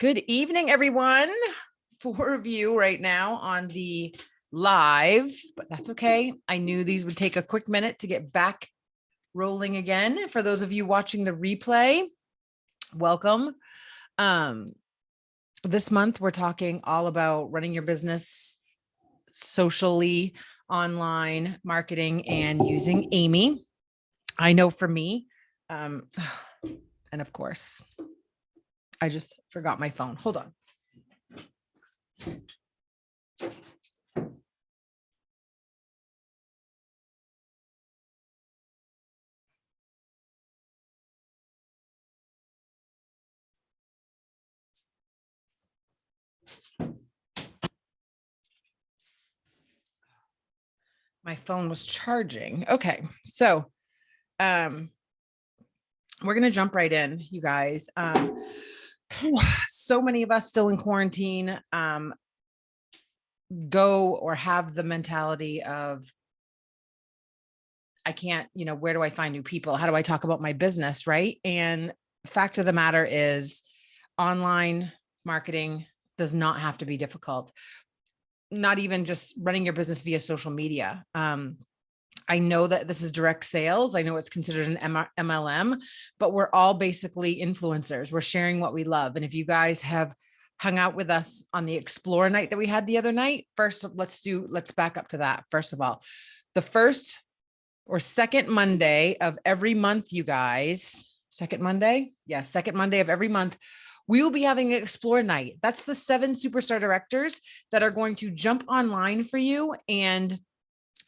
Good evening, everyone. 4 of you right now on the live, but that's okay. I knew these would take a quick minute to get back rolling again. For those of you watching the replay, welcome. This month, we're talking all about running your business socially, online marketing, and using Amy. I know for me, and of course, I just forgot my phone. Hold on. My phone was charging. Okay. So, we're going to jump right in, you guys. So many of us still in quarantine, go or have the mentality of, I can't, where do I find new people? How do I talk about my business? Right. And fact of the matter is online marketing does not have to be difficult. Not even just running your business via social media. I know that this is direct sales. I know it's considered an MLM, but we're all basically influencers. We're sharing what we love. And if you guys have hung out with us on the Explore night that we had the other night, first, let's back up to that. First of all, the first or second Monday of every month, you guys, second Monday of every month, we will be having an Explore night. That's the 7 superstar directors that are going to jump online for you and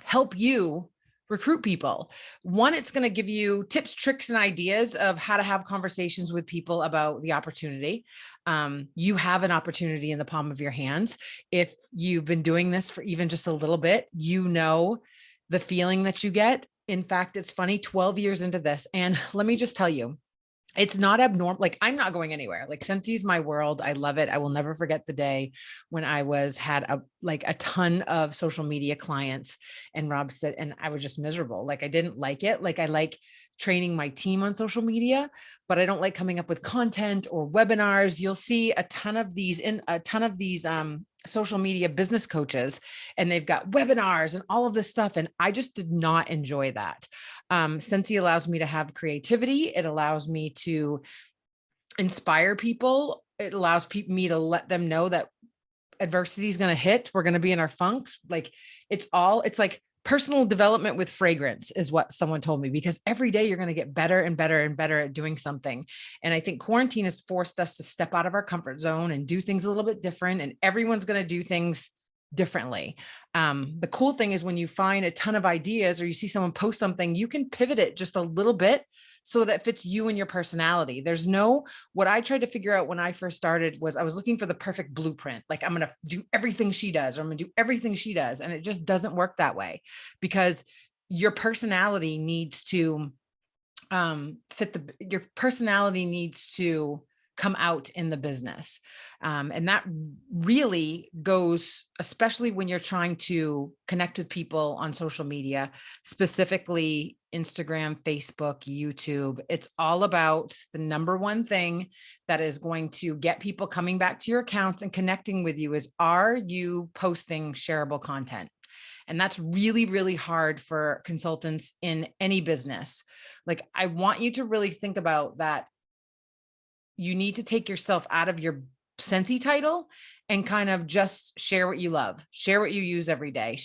help you recruit people. One, it's going to give you tips, tricks, and ideas of how to have conversations with people about the opportunity. You have an opportunity in the palm of your hands. If you've been doing this for even just a little bit, you know the feeling that you get. In fact, it's funny, 12 years into this. And let me just tell you, it's not abnormal. Like, I'm not going anywhere. Like, Scentssy's my world. I love it. I will never forget the day when I had a ton of social media clients, and Rob said, and I was just miserable. Like, I didn't like it. Like, I like training my team on social media, but I don't like coming up with content or webinars. You'll see a ton of these social media business coaches, and they've got webinars and all of this stuff. And I just did not enjoy that. Scentsy allows me to have creativity. It allows me to inspire people. It allows me to let them know that adversity is going to hit. We're going to be in our funks. Like, it's like personal development with fragrance is what someone told me, because every day you're going to get better and better and better at doing something. And I think quarantine has forced us to step out of our comfort zone and do things a little bit different. And everyone's going to do things differently. The cool thing is when you find a ton of ideas or you see someone post something, you can pivot it just a little bit so that it fits you and your personality. What I tried to figure out when I first started was I was looking for the perfect blueprint. Like, I'm going to do everything she does, or I'm going to do everything she does. And it just doesn't work that way, because your personality needs to your personality needs to come out in the business. And that really goes, especially when you're trying to connect with people on social media, specifically Instagram, Facebook, YouTube. It's all about the number one thing that is going to get people coming back to your accounts and connecting with you is, are you posting shareable content? And that's really, really hard for consultants in any business. Like, I want you to really think about that. You need to take yourself out of your Scentsy title and kind of just share what you love, share what you use every day.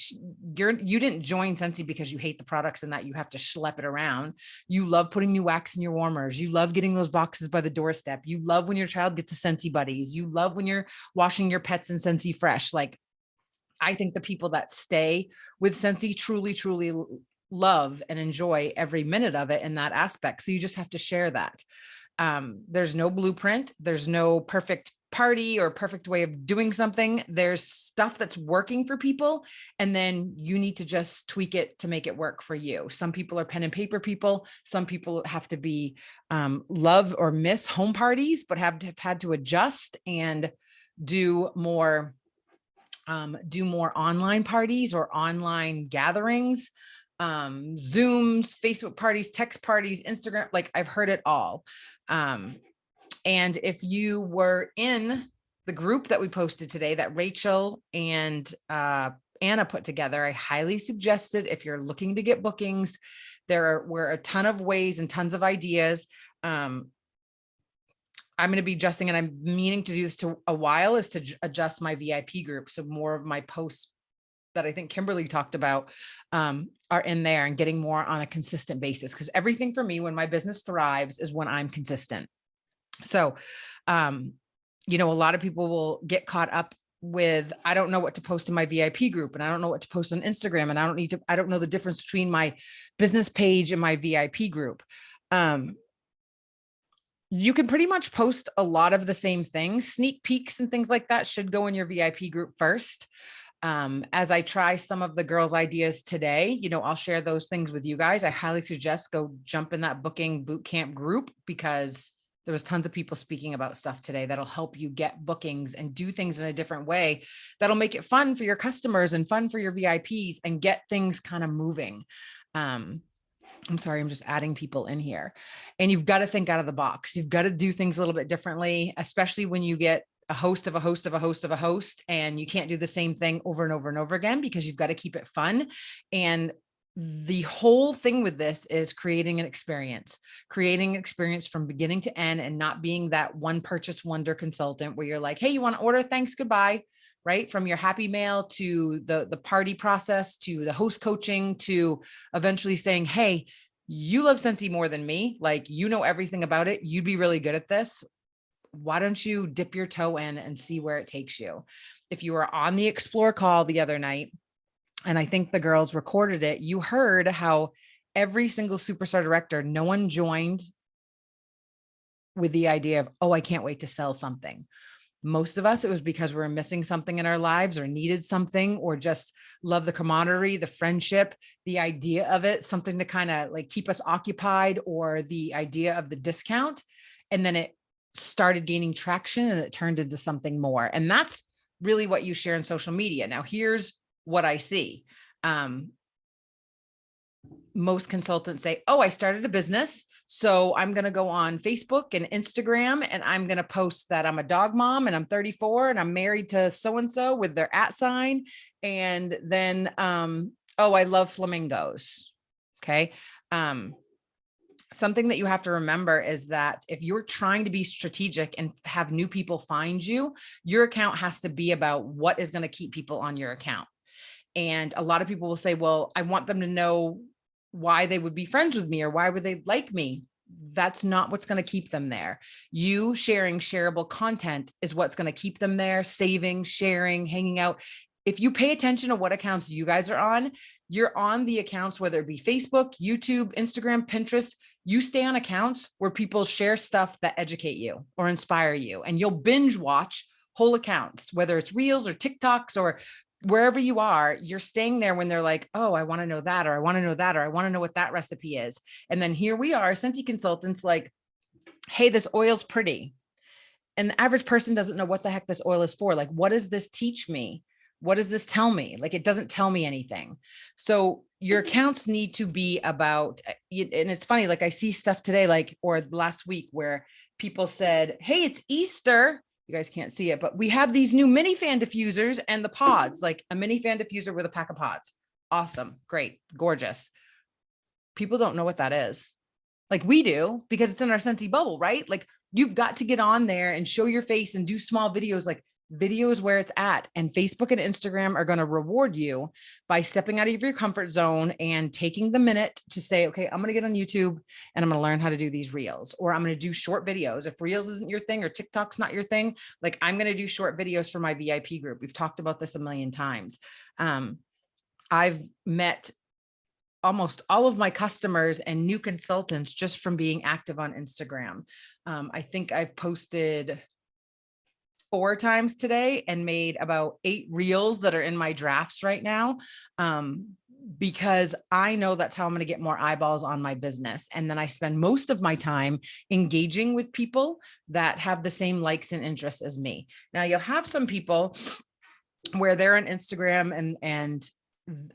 You didn't join Scentsy because you hate the products and that you have to schlep it around. You love putting new wax in your warmers. You love getting those boxes by the doorstep. You love when your child gets a Scentsy buddies. You love when you're washing your pets in Scentsy Fresh. Like, I think the people that stay with Scentsy truly, truly love and enjoy every minute of it in that aspect. So you just have to share that. There's no blueprint. There's no perfect party or perfect way of doing something. There's stuff that's working for people, and then you need to just tweak it to make it work for you. Some people are pen and paper people. Some people have to be love or miss home parties, but have had to adjust and do more online parties or online gatherings, Zooms, Facebook parties, text parties, Instagram. Like, I've heard it all. And if you were in the group that we posted today that Rachel and Anna put together, I highly suggest it. If you're looking to get bookings, there were a ton of ways and tons of ideas. I'm going to be adjusting, and I'm meaning to do this to a while, is to adjust my VIP group. So more of my posts that I think Kimberly talked about are in there, and getting more on a consistent basis. Because everything for me, when my business thrives, is when I'm consistent. So, you know, a lot of people will get caught up with, I don't know what to post in my VIP group, and I don't know what to post on Instagram, and I don't know the difference between my business page and my VIP group. You can pretty much post a lot of the same things. Sneak peeks and things like that should go in your VIP group first. As I try some of the girls' ideas today, you know, I'll share those things with you guys. I highly suggest go jump in that booking bootcamp group, because there was tons of people speaking about stuff today that'll help you get bookings and do things in a different way. That'll make it fun for your customers and fun for your VIPs, and get things kind of moving. I'm sorry, I'm just adding people in here. And you've got to think out of the box. You've got to do things a little bit differently, especially when you get a host of a host of a host of a host, and you can't do the same thing over and over and over again, because you've got to keep it fun. And the whole thing with this is creating an experience from beginning to end, and not being that one purchase wonder consultant where you're like, hey, you want to order? Thanks, goodbye. Right? From your happy mail to the party process, to the host coaching, to eventually saying, hey, you love Scentsy more than me. Like, you know everything about it. You'd be really good at this. Why don't you dip your toe in and see where it takes you? If you were on the Explore call the other night, and I think the girls recorded it, you heard how every single superstar director, no one joined with the idea of, oh, I can't wait to sell something. Most of us, it was because we were missing something in our lives, or needed something, or just love the camaraderie, the friendship, the idea of it, something to kind of like keep us occupied, or the idea of the discount. And then it started gaining traction, and it turned into something more. And that's really what you share in social media. Now, here's what I see. Most consultants say, oh, I started a business, so I'm going to go on Facebook and Instagram, and I'm going to post that I'm a dog mom, and I'm 34, and I'm married to so-and-so with their @ And then, oh, I love flamingos. Okay. Something that you have to remember is that if you're trying to be strategic and have new people find you, your account has to be about what is going to keep people on your account. And a lot of people will say, well, I want them to know why they would be friends with me, or why would they like me. That's not what's going to keep them there. You sharing shareable content is what's going to keep them there, saving, sharing, hanging out. If you pay attention to what accounts you guys are on, you're on the accounts, whether it be Facebook, YouTube, Instagram, Pinterest. You stay on accounts where people share stuff that educate you or inspire you, and you'll binge watch whole accounts, whether it's Reels or TikToks or wherever you are. You're staying there when they're like, oh, I want to know that, or I want to know that, or I want to know what that recipe is. And then here we are, Scentsy consultants, like, hey, this oil's pretty. And the average person doesn't know what the heck this oil is for. Like, what does this teach me? What does this tell me? Like, it doesn't tell me anything. So your accounts need to be about, and it's funny, like I see stuff today, like, or last week, where people said, hey, it's Easter. You guys can't see it, but we have these new mini fan diffusers and the pods, like a mini fan diffuser with a pack of pods. Awesome. Great. Gorgeous. People don't know what that is. Like we do, because it's in our Scentsy bubble, right? Like, you've got to get on there and show your face and do small videos, like videos where it's at. And Facebook and Instagram are going to reward you by stepping out of your comfort zone and taking the minute to say, okay, I'm going to get on YouTube and I'm going to learn how to do these reels, or I'm going to do short videos. If reels isn't your thing, or TikTok's not your thing, like, I'm going to do short videos for my VIP group. We've talked about this a million times. I've met almost all of my customers and new consultants just from being active on Instagram. I think I posted 4 times today and made about 8 reels that are in my drafts right now. Because I know that's how I'm going to get more eyeballs on my business. And then I spend most of my time engaging with people that have the same likes and interests as me. Now, you'll have some people where they're on Instagram and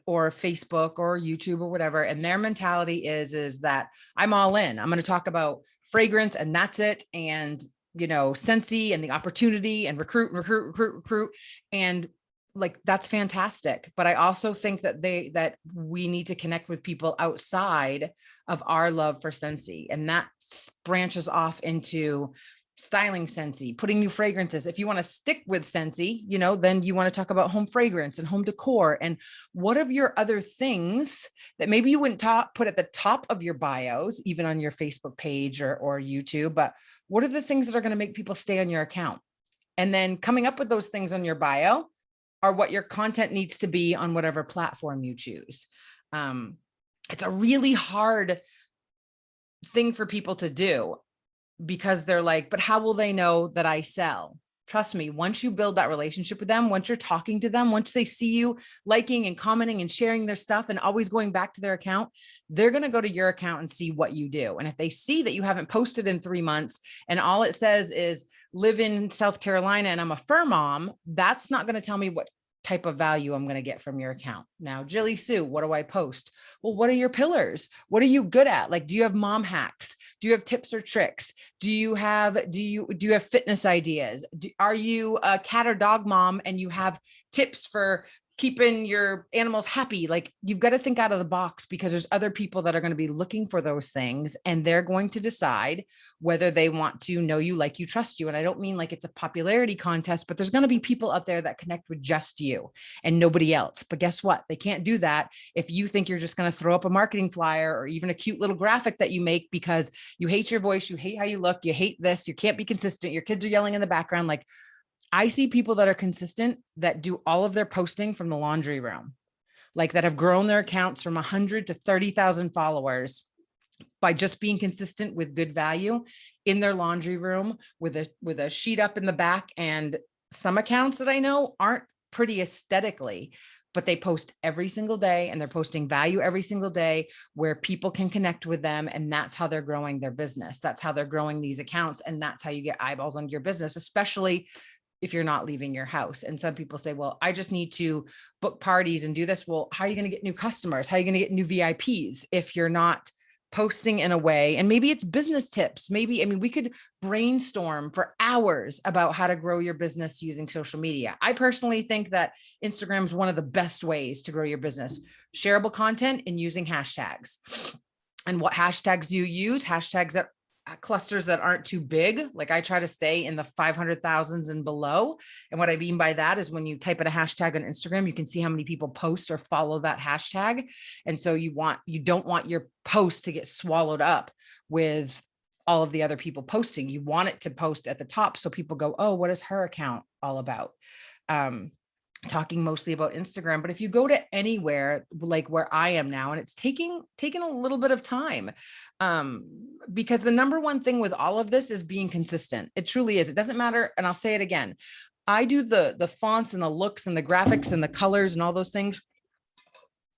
or Facebook or YouTube or whatever, and their mentality is that I'm all in. I'm going to talk about fragrance and that's it. And Scentsy and the opportunity and recruit. And like, that's fantastic. But I also think that we need to connect with people outside of our love for Scentsy. And that branches off into styling Scentsy, putting new fragrances. If you want to stick with Scentsy, then you want to talk about home fragrance and home decor. And what of your other things that maybe you wouldn't put at the top of your bios, even on your Facebook page or YouTube, but what are the things that are going to make people stay on your account? And then coming up with those things on your bio are what your content needs to be on whatever platform you choose. It's a really hard thing for people to do because they're like, but how will they know that I sell? Trust me, once you build that relationship with them, once you're talking to them, once they see you liking and commenting and sharing their stuff and always going back to their account, they're going to go to your account and see what you do. And if they see that you haven't posted in 3 months and all it says is live in South Carolina and I'm a fur mom, that's not going to tell me what type of value I'm going to get from your account. Now, Jilleysue, what do I post? Well, what are your pillars? What are you good at? Like, do you have mom hacks? Do you have tips or tricks? Do you have fitness ideas? Are you a cat or dog mom and you have tips for keeping your animals happy? Like, you've got to think out of the box because there's other people that are going to be looking for those things and they're going to decide whether they want to know you, like you, trust you. And I don't mean like it's a popularity contest, but there's going to be people out there that connect with just you and nobody else. But guess what? They can't do that if you think you're just going to throw up a marketing flyer or even a cute little graphic that you make because you hate your voice, you hate how you look, you hate this, you can't be consistent, your kids are yelling in the background. Like, I see people that are consistent that do all of their posting from the laundry room, like that have grown their accounts from 100 to 30,000 followers by just being consistent with good value in their laundry room with a sheet up in the back. And some accounts that I know aren't pretty aesthetically, but they post every single day and they're posting value every single day where people can connect with them. And that's how they're growing their business. That's how they're growing these accounts. And that's how you get eyeballs on your business, especially if you're not leaving your house. And some people say, well, I just need to book parties and do this. Well, how are you going to get new customers? How are you going to get new VIPs if you're not posting in a way? And maybe it's business tips. We could brainstorm for hours about how to grow your business using social media. I personally think that Instagram is one of the best ways to grow your business. Shareable content and using hashtags. And what hashtags do you use? Hashtags that clusters that aren't too big. Like, I try to stay in the 500,000s and below. And what I mean by that is when you type in a hashtag on Instagram, you can see how many people post or follow that hashtag. And so you don't want your post to get swallowed up with all of the other people posting. You want it to post at the top so people go, oh, what is her account all about? Talking mostly about Instagram, but if you go to anywhere like where I am now, and it's taking a little bit of time, because the number one thing with all of this is being consistent. It truly is. It doesn't matter. And I'll say it again. I do the fonts and the looks and the graphics and the colors and all those things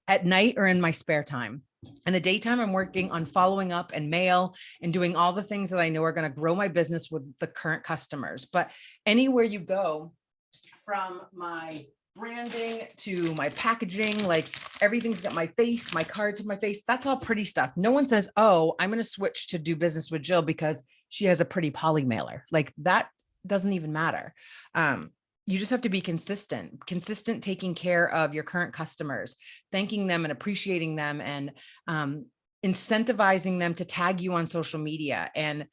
at night or in my spare time. In the daytime, I'm working on following up and mail and doing all the things that I know are going to grow my business with the current customers. But anywhere you go, from my branding to my packaging, like everything's got my face, my cards have my face. That's all pretty stuff. No one says, oh, I'm going to switch to do business with Jill because she has a pretty poly mailer. Like, that doesn't even matter. You just have to be consistent taking care of your current customers, thanking them and appreciating them and incentivizing them to tag you on social media. And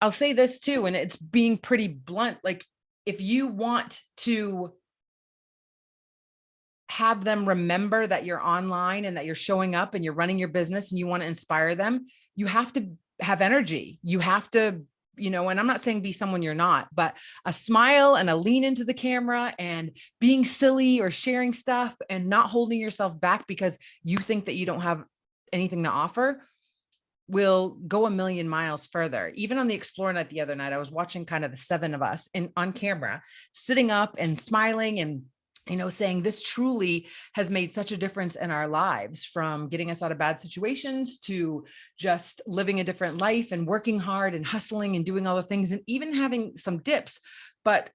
I'll say this too, and it's being pretty blunt. Like, if you want to have them remember that you're online and that you're showing up and you're running your business and you want to inspire them, you have to have energy. You have to, and I'm not saying be someone you're not, but a smile and a lean into the camera and being silly or sharing stuff and not holding yourself back because you think that you don't have anything to offer will go a million miles further. Even on the Explore Night the other night, I was watching kind of the 7 of us on camera, sitting up and smiling and saying this truly has made such a difference in our lives, from getting us out of bad situations to just living a different life and working hard and hustling and doing all the things and even having some dips. But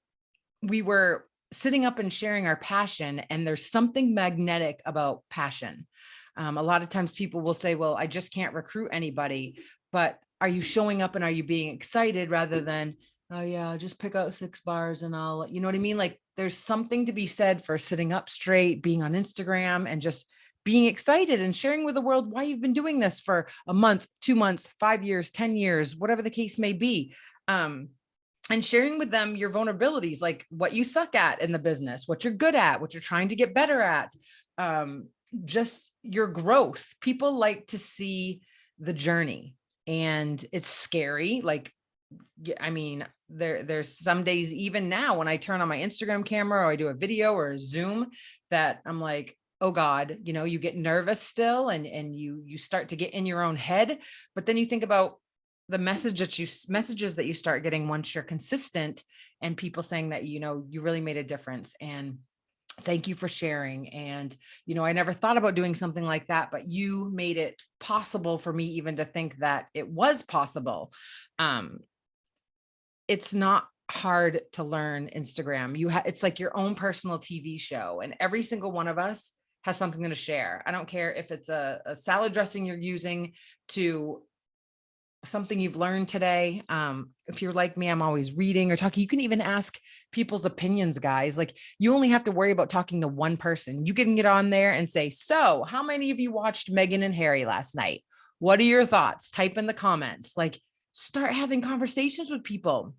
we were sitting up and sharing our passion, and there's something magnetic about passion. A lot of times people will say, well, I just can't recruit anybody, but are you showing up and are you being excited rather than, oh yeah, I'll just pick out 6 bars and I'll, you know what I mean? Like there's something to be said for sitting up straight, being on Instagram and just being excited and sharing with the world why you've been doing this for a month, 2 months, 5 years, 10 years, whatever the case may be. And sharing with them your vulnerabilities, like what you suck at in the business, what you're good at, what you're trying to get better at, just your growth. People like to see the journey, and it's scary. Like, I mean, there's some days, even now, when I turn on my Instagram camera or I do a video or a Zoom, that I'm like, oh God, you know, you get nervous still, and you start to get in your own head. But then you think about the messages that you start getting once you're consistent, and people saying that, you know, you really made a difference, and thank you for sharing. And, you know, I never thought about doing something like that, but you made it possible for me even to think that it was possible. It's not hard to learn Instagram. It's like your own personal TV show, and every single one of us has something to share. I don't care if it's a salad dressing you're using to something you've learned today. If you're like me, I'm always reading or talking. You can even ask people's opinions, guys. Like, you only have to worry about talking to one person. You can get on there and say, so how many of you watched Meghan and Harry last night? What are your thoughts? Type in the comments. Like, start having conversations with people,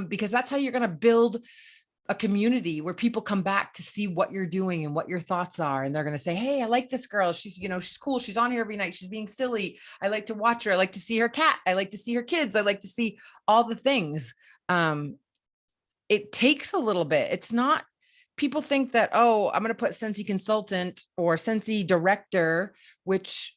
because that's how you're going to build a community where people come back to see what you're doing and what your thoughts are. And they're going to say, hey, I like this girl. She's, you know, she's cool. She's on here every night. She's being silly. I like to watch her. I like to see her cat. I like to see her kids. I like to see all the things. It takes a little bit. It's not, people think that, oh, I'm going to put Scentsy consultant or Scentsy director, which,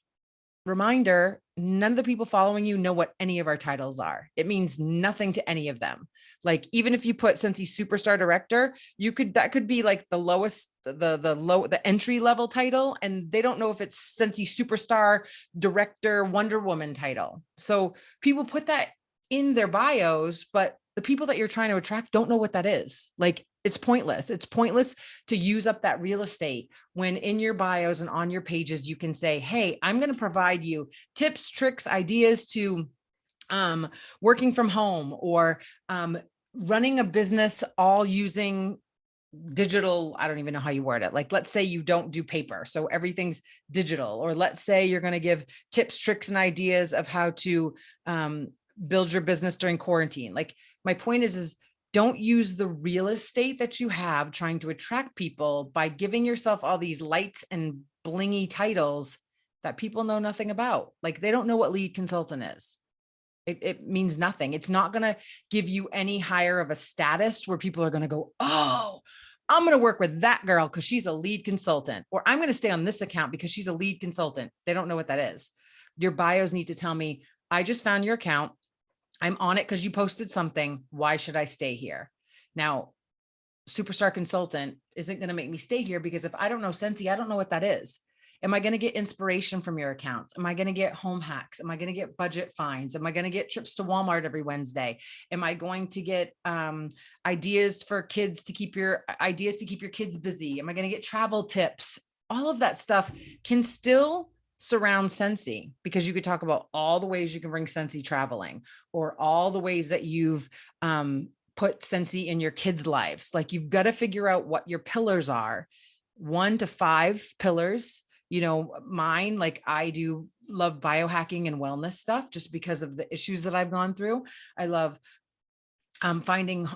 reminder, none of the people following you know what any of our titles are. It means nothing to any of them. Like, even if you put Scentsy superstar director, that could be like the lowest, the entry level title. And they don't know if it's Scentsy superstar director Wonder Woman title. So people put that in their bios, but the people that you're trying to attract don't know what that is. Like, it's pointless. It's pointless to use up that real estate when in your bios and on your pages, you can say, hey, I'm going to provide you tips, tricks, ideas to working from home, or running a business, all using digital. I don't even know how you word it. Like, let's say you don't do paper, so everything's digital. Or let's say you're going to give tips, tricks, and ideas of how to build your business during quarantine. Like, my point is don't use the real estate that you have trying to attract people by giving yourself all these lights and blingy titles that people know nothing about. Like, they don't know what lead consultant is. It means nothing. It's not going to give you any higher of a status where people are going to go, oh, I'm going to work with that girl because she's a lead consultant, or I'm going to stay on this account because she's a lead consultant. They don't know what that is. Your bios need to tell me, I just found your account. I'm on it because you posted something. Why should I stay here? Now, superstar consultant isn't going to make me stay here, because if I don't know Scentsy, I don't know what that is. Am I going to get inspiration from your accounts? Am I going to get home hacks? Am I going to get budget finds? Am I going to get trips to Walmart every Wednesday? Am I going to get ideas for kids to keep your kids busy? Am I going to get travel tips? All of that stuff can still surround Scentsy, because you could talk about all the ways you can bring Scentsy traveling, or all the ways that you've put Scentsy in your kids' lives. Like, you've got to figure out what your pillars are, 1 to 5 pillars. You know, mine, like, I do love biohacking and wellness stuff just because of the issues that I've gone through. I love finding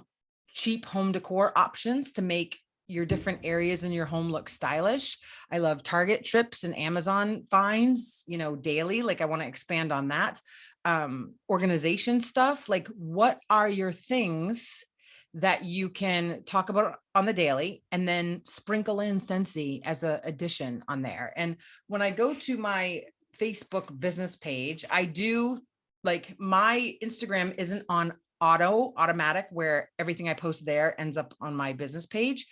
cheap home decor options to make your different areas in your home look stylish. I love Target trips and Amazon finds, you know, daily. Like, I want to expand on that. Organization stuff. Like, what are your things that you can talk about on the daily, and then sprinkle in Scentsy as an addition on there. And when I go to my Facebook business page, I do, like, my Instagram isn't on automatic where everything I post there ends up on my business page.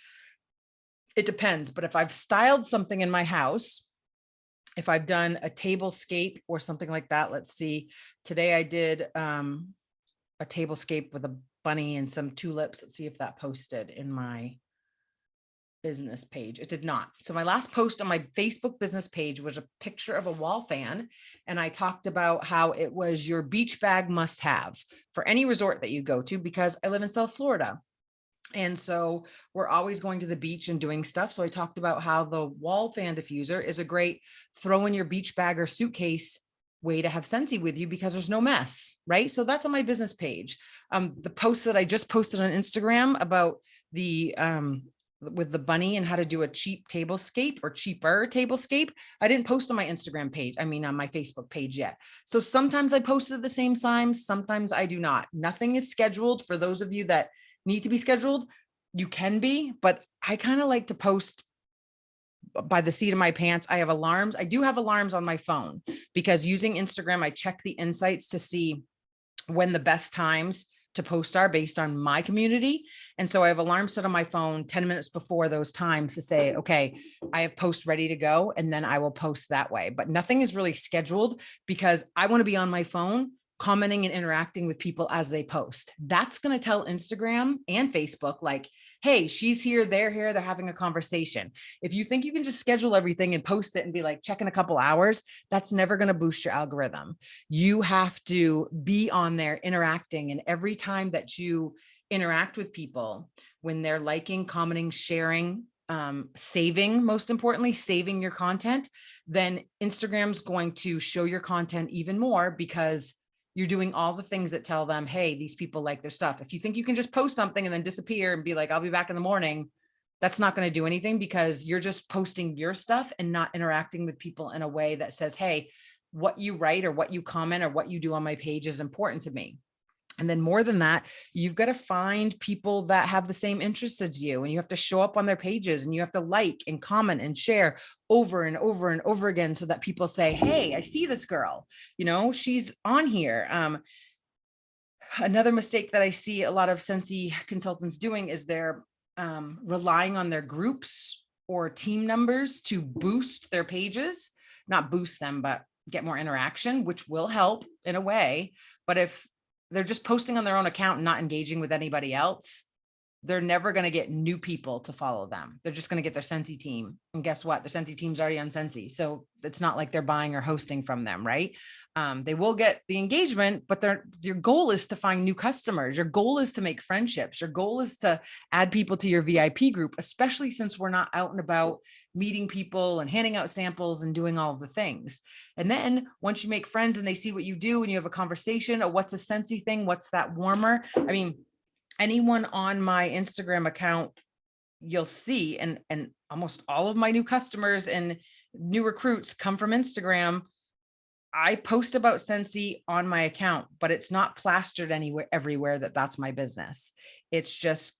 It depends. But if I've styled something in my house, if I've done a tablescape or something like that, let's see, today I did a tablescape with a bunny and some tulips. Let's see if that posted in my business page. It did not. So my last post on my Facebook business page was a picture of a wall fan. And I talked about how it was your beach bag must have for any resort that you go to, because I live in South Florida. And so we're always going to the beach and doing stuff. So I talked about how the wall fan diffuser is a great throw in your beach bag or suitcase way to have Scentsy with you because there's no mess, right? So that's on my business page. The post that I just posted on Instagram about the with the bunny and how to do a cheap tablescape or cheaper tablescape, I didn't post on my Instagram page. I mean, on my Facebook page yet. So sometimes I post at the same time, sometimes I do not. Nothing is scheduled. For those of you that need to be scheduled, you can be, but I kind of like to post by the seat of my pants. I have alarms. I do have alarms on my phone because using Instagram, I check the insights to see when the best times to post are based on my community. And so I have alarms set on my phone 10 minutes before those times to say, okay, I have posts ready to go. And then I will post that way, but nothing is really scheduled because I want to be on my phone commenting and interacting with people as they post. That's going to tell Instagram and Facebook, like, hey, she's here, they're here, they're having a conversation. If you think you can just schedule everything and post it and be like, check in a couple hours, that's never going to boost your algorithm. You have to be on there interacting. And every time that you interact with people, when they're liking, commenting, sharing, saving, most importantly, saving your content, then Instagram's going to show your content even more because you're doing all the things that tell them, hey, these people like their stuff. If you think you can just post something and then disappear and be like, I'll be back in the morning, that's not going to do anything because you're just posting your stuff and not interacting with people in a way that says, hey, what you write or what you comment or what you do on my page is important to me. And then more than that, you've got to find people that have the same interests as you, and you have to show up on their pages and you have to like and comment and share over and over and over again so that people say, hey, I see this girl, she's on here. Another mistake that I see a lot of Scentsy consultants doing is they're relying on their groups or team numbers to boost their pages, not boost them, but get more interaction, which will help in a way. But if they're just posting on their own account and not engaging with anybody else, they're never going to get new people to follow them. They're just going to get their Scentsy team. And guess what? The Scentsy team's already on Scentsy. So it's not like they're buying or hosting from them, right? They will get the engagement, but your goal is to find new customers. Your goal is to make friendships. Your goal is to add people to your VIP group, especially since we're not out and about meeting people and handing out samples and doing all of the things. And then once you make friends and they see what you do and you have a conversation, oh, what's a Scentsy thing? What's that warmer? I mean, anyone on my Instagram account, you'll see, and almost all of my new customers and new recruits come from Instagram. I post about Scentsy on my account, but it's not plastered everywhere that's my business. It's just,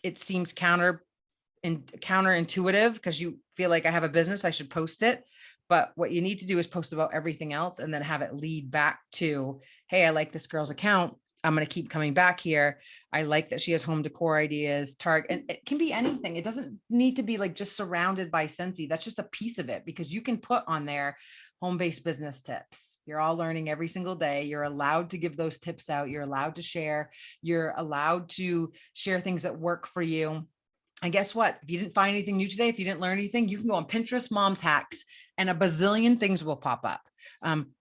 it seems counterintuitive because you feel like I have a business, I should post it. But what you need to do is post about everything else and then have it lead back to, hey, I like this girl's account. I'm going to keep coming back here. I like that she has home decor ideas, Target, and it can be anything. It doesn't need to be like just surrounded by Scentsy. That's just a piece of it because you can put on there home-based business tips. You're all learning every single day. You're allowed to give those tips out. You're allowed to share. You're allowed to share things that work for you. And guess what? If you didn't find anything new today, if you didn't learn anything, you can go on Pinterest Mom's Hacks and a bazillion things will pop up.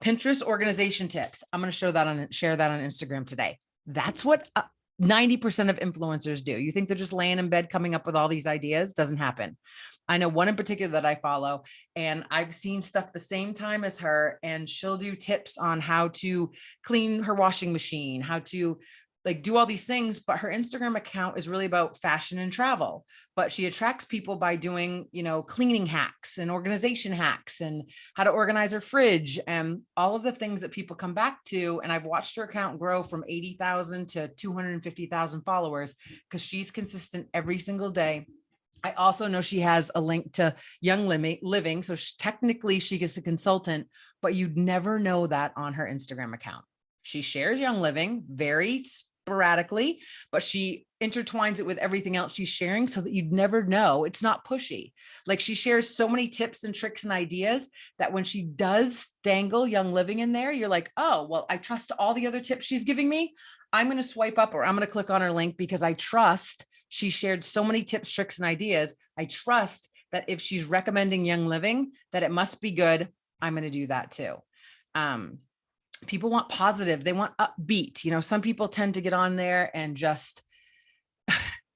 Pinterest organization tips. I'm going to share that on Instagram today. That's what 90% of influencers do. You think they're just laying in bed coming up with all these ideas? Doesn't happen. I know one in particular that I follow, and I've seen stuff the same time as her, and she'll do tips on how to clean her washing machine, how to like do all these things, but her Instagram account is really about fashion and travel, but she attracts people by doing, cleaning hacks and organization hacks and how to organize her fridge and all of the things that people come back to. And I've watched her account grow from 80,000 to 250,000 followers because she's consistent every single day. I also know she has a link to Young Living. So technically she is a consultant, but you'd never know that on her Instagram account. She shares Young Living very sporadically, but she intertwines it with everything else she's sharing so that you'd never know. It's not pushy. Like she shares so many tips and tricks and ideas that when she does dangle Young Living in there, you're like, oh, well, I trust all the other tips she's giving me. I'm going to swipe up or I'm going to click on her link because I trust She shared so many tips, tricks, and ideas. I trust that if she's recommending Young Living, that it must be good. I'm going to do that too. People want positive. They want upbeat. You know, some people tend to get on there and just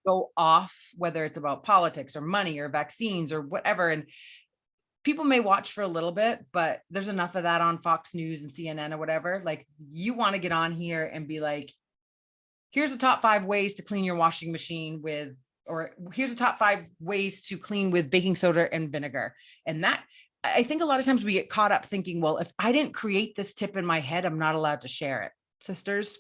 go off, whether it's about politics or money or vaccines or whatever. And people may watch for a little bit, but there's enough of that on Fox News and CNN or whatever. Like, you want to get on here and be like, here's the top 5 ways to clean your washing machine with, or here's the top 5 ways to clean with baking soda and vinegar. And that, I think a lot of times we get caught up thinking, well, if I didn't create this tip in my head, I'm not allowed to share it. Sisters,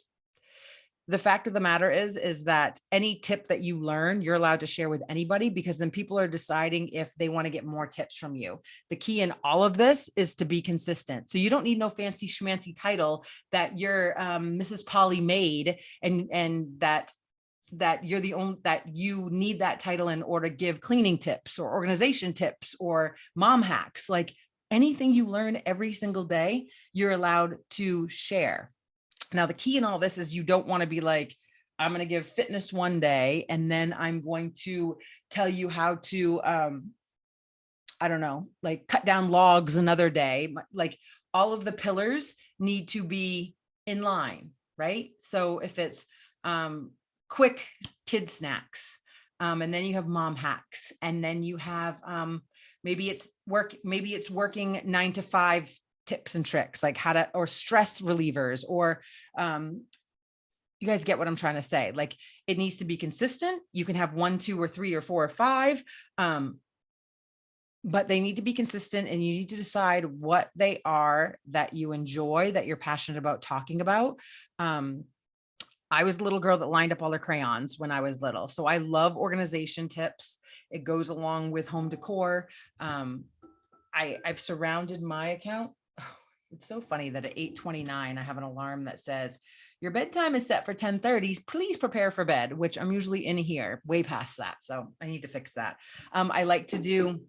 the fact of the matter is that any tip that you learn, you're allowed to share with anybody, because then people are deciding if they want to get more tips from you. The key in all of this is to be consistent. So you don't need no fancy schmancy title that you're Mrs. Polly made, and that you're the only, that you need that title in order to give cleaning tips or organization tips or mom hacks. Like, anything you learn every single day, you're allowed to share. Now, the key in all this is you don't want to be like, I'm going to give fitness one day, and then I'm going to tell you how to, I don't know, like cut down logs another day. Like, all of the pillars need to be in line, right? So if it's quick kid snacks, and then you have mom hacks, and then you have maybe it's working 9 to 5 tips and tricks, like how to, or stress relievers, or you guys get what I'm trying to say. Like, it needs to be consistent. You can have 1, 2, or 3, or 4, or 5, but they need to be consistent, and you need to decide what they are that you enjoy, that you're passionate about talking about. I was a little girl that lined up all her crayons when I was little. So I love organization tips. It goes along with home decor. I've surrounded my account. It's so funny that at 8:29, I have an alarm that says, your bedtime is set for 10:30. Please prepare for bed, which I'm usually in here way past that. So I need to fix that. I like to do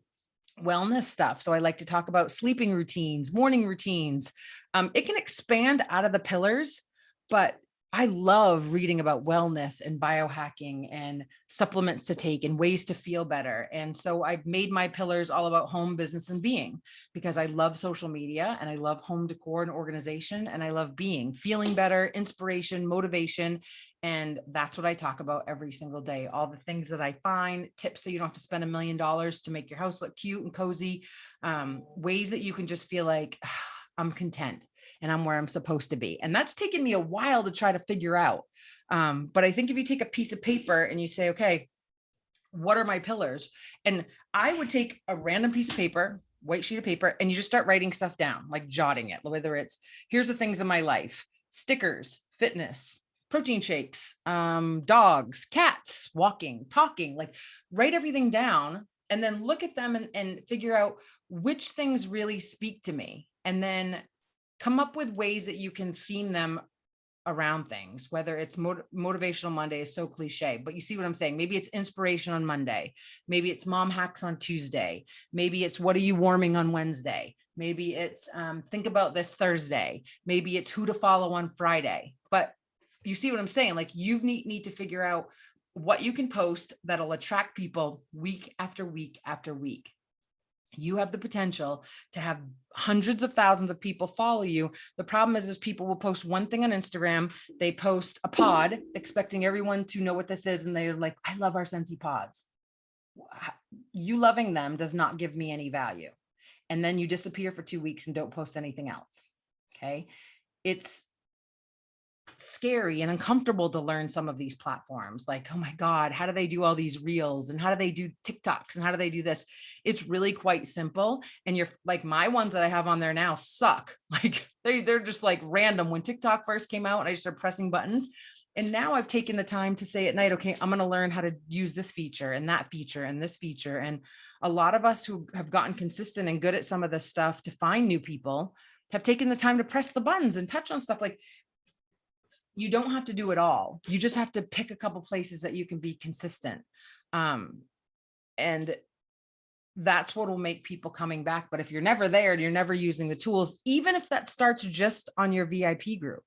wellness stuff. So I like to talk about sleeping routines, morning routines. It can expand out of the pillars, but I love reading about wellness and biohacking and supplements to take and ways to feel better. And so I've made my pillars all about home, business, and being, because I love social media, and I love home decor and organization, and I love feeling better, inspiration, motivation. And that's what I talk about every single day. All the things that I find, tips so you don't have to spend $1 million to make your house look cute and cozy, ways that you can just feel like, I'm content and I'm where I'm supposed to be. And that's taken me a while to try to figure out. But I think if you take a piece of paper and you say, okay, what are my pillars? And I would take a random piece of paper, white sheet of paper, and you just start writing stuff down, like jotting it, whether it's, here's the things in my life, stickers, fitness, protein shakes, dogs, cats, walking, talking, like write everything down, and then look at them and figure out which things really speak to me. And then come up with ways that you can theme them around things, whether it's motivational Monday is so cliche, but you see what I'm saying? Maybe it's inspiration on Monday. Maybe it's mom hacks on Tuesday. Maybe it's what are you warming on Wednesday? Maybe it's think about this Thursday. Maybe it's who to follow on Friday. But you see what I'm saying? Like, you need to figure out what you can post that'll attract people week after week after week. You have the potential to have hundreds of thousands of people follow you. The problem is people will post one thing on Instagram. They post a pod expecting everyone to know what this is. And they're like, I love our Scentsy pods. You loving them does not give me any value. And then you disappear for 2 weeks and don't post anything else. Okay. It's scary and uncomfortable to learn some of these platforms. Like, oh my God, how do they do all these reels, and how do they do TikToks, and how do they do this? It's really quite simple. And you're like, my ones that I have on there now suck. Like they're just like random. When TikTok first came out and I just started pressing buttons, and now I've taken the time to say at night, okay, I'm going to learn how to use this feature and that feature and this feature. And a lot of us who have gotten consistent and good at some of this stuff to find new people have taken the time to press the buttons and touch on stuff. Like, you don't have to do it all. You just have to pick a couple places that you can be consistent. And that's what will make people coming back. But if you're never there and you're never using the tools, even if that starts just on your VIP group,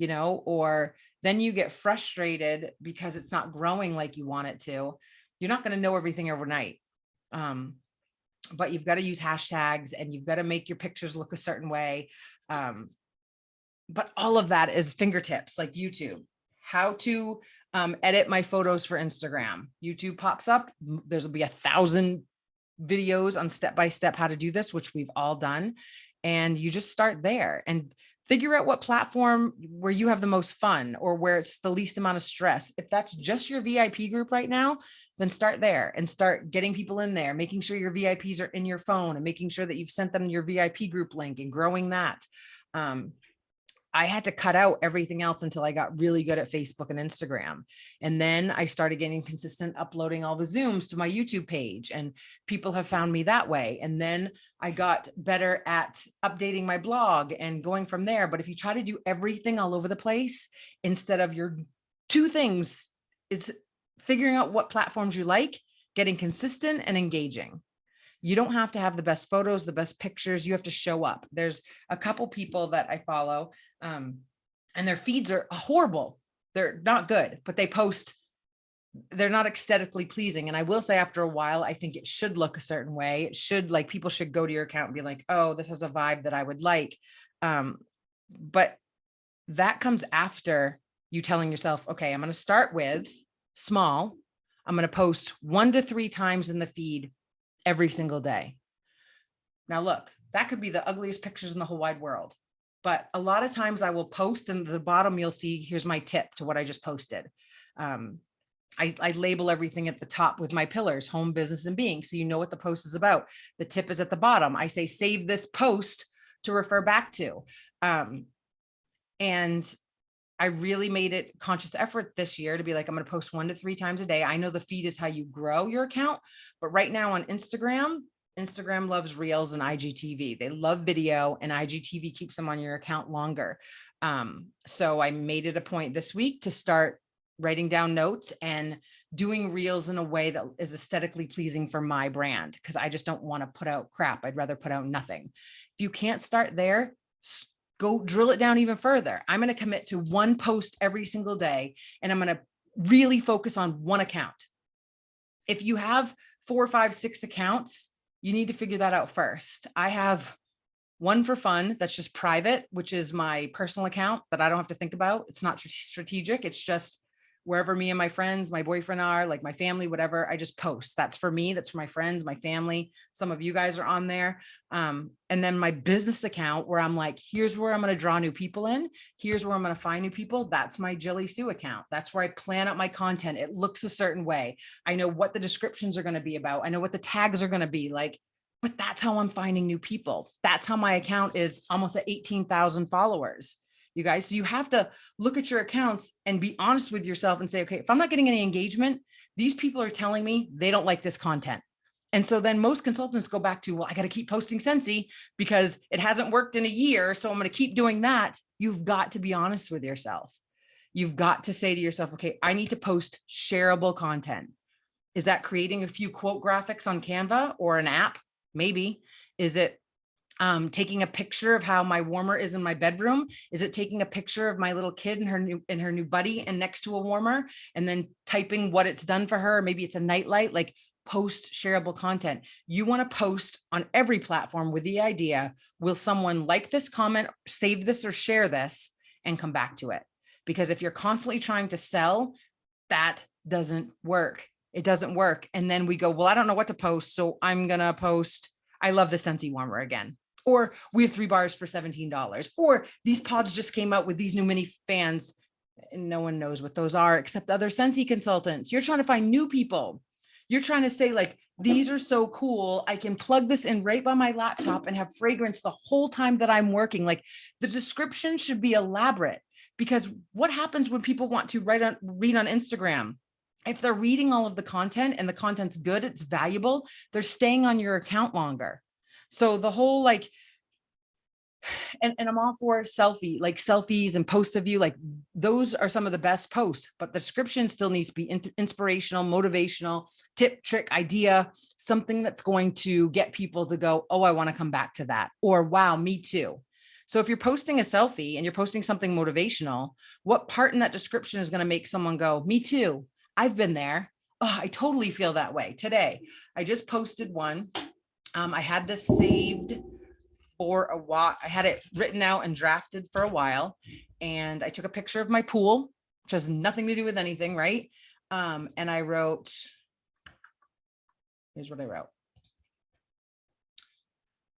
or then you get frustrated because it's not growing like you want it to. You're not going to know everything overnight. But you've got to use hashtags and you've got to make your pictures look a certain way. But all of that is fingertips, like YouTube. How to edit my photos for Instagram. YouTube pops up. There'll be 1,000 videos on step-by-step how to do this, which we've all done. And you just start there and figure out what platform where you have the most fun or where it's the least amount of stress. If that's just your VIP group right now, then start there and start getting people in there, making sure your VIPs are in your phone and making sure that you've sent them your VIP group link and growing that. I had to cut out everything else until I got really good at Facebook and Instagram. And then I started getting consistent uploading all the Zooms to my YouTube page, and people have found me that way. And then I got better at updating my blog and going from there. But if you try to do everything all over the place, instead of your two things is figuring out what platforms you like, getting consistent and engaging. You don't have to have the best photos, the best pictures. You have to show up. There's a couple people that I follow, and their feeds are horrible. They're not good, but they post, they're not aesthetically pleasing. And I will say after a while, I think it should look a certain way. It should, like, people should go to your account and be like, oh, this has a vibe that I would like. But that comes after you telling yourself, okay, I'm going to start with small. I'm going to post 1 to 3 times in the feed every single day. Now, look, that could be the ugliest pictures in the whole wide world. But a lot of times I will post, and at the bottom, you'll see, here's my tip to what I just posted. I label everything at the top with my pillars, home, business, and being. So you know what the post is about. The tip is at the bottom. I say, save this post to refer back to. And I really made it conscious effort this year to be like, I'm going to post 1 to 3 times a day. I know the feed is how you grow your account, but right now on Instagram loves Reels and IGTV. They love video, and IGTV keeps them on your account longer. So I made it a point this week to start writing down notes and doing Reels in a way that is aesthetically pleasing for my brand, because I just don't want to put out crap. I'd rather put out nothing. If you can't start there, go drill it down even further. I'm going to commit to 1 post every single day, and I'm going to really focus on 1 account. If you have 4, 5, 6 accounts, you need to figure that out first. I have one for fun that's just private, which is my personal account that I don't have to think about. It's not strategic. It's just wherever me and my friends, my boyfriend are, like my family, whatever, I just post. That's for me. That's for my friends, my family. Some of you guys are on there. And then my business account, where I'm like, here's where I'm going to draw new people in. Here's where I'm going to find new people. That's my Jilleysue account. That's where I plan out my content. It looks a certain way. I know what the descriptions are going to be about. I know what the tags are going to be like, but that's how I'm finding new people. That's how my account is almost at 18,000 followers. You guys, so you have to look at your accounts and be honest with yourself and say, okay, if I'm not getting any engagement, these people are telling me they don't like this content. And so then most consultants go back to, well, I got to keep posting Scentsy because it hasn't worked in a year. So I'm going to keep doing that. You've got to be honest with yourself. You've got to say to yourself, okay, I need to post shareable content. Is that creating a few quote graphics on Canva or an app? Maybe. Is it taking a picture of how my warmer is in my bedroom? Is it taking a picture of my little kid and her new buddy and next to a warmer, and then typing what it's done for her? Maybe it's a nightlight. Like, post shareable content. You want to post on every platform with the idea, will someone like this comment, save this, or share this and come back to it? Because if you're constantly trying to sell, that doesn't work. It doesn't work. And then we go, well, I don't know what to post, so I'm going to post, I love the Scentsy warmer again. Or we have 3 bars for $17. Or these pods just came out with these new mini fans, and no one knows what those are except other Scentsy consultants. You're trying to find new people. You're trying to say, like, these are so cool. I can plug this in right by my laptop and have fragrance the whole time that I'm working. Like, the description should be elaborate, because what happens when people want to read on Instagram? If they're reading all of the content and the content's good, it's valuable, they're staying on your account longer. So the whole, like, and I'm all for selfies and posts of you, like, those are some of the best posts, but the description still needs to be inspirational, motivational, tip, trick, idea, something that's going to get people to go, oh, I want to come back to that. Or, wow, me too. So if you're posting a selfie and you're posting something motivational, what part in that description is going to make someone go, me too, I've been there. Oh, I totally feel that way. Today, I just posted one. I had this saved for a while. I had it written out and drafted for a while. And I took a picture of my pool, which has nothing to do with anything, right? And I wrote, here's what I wrote.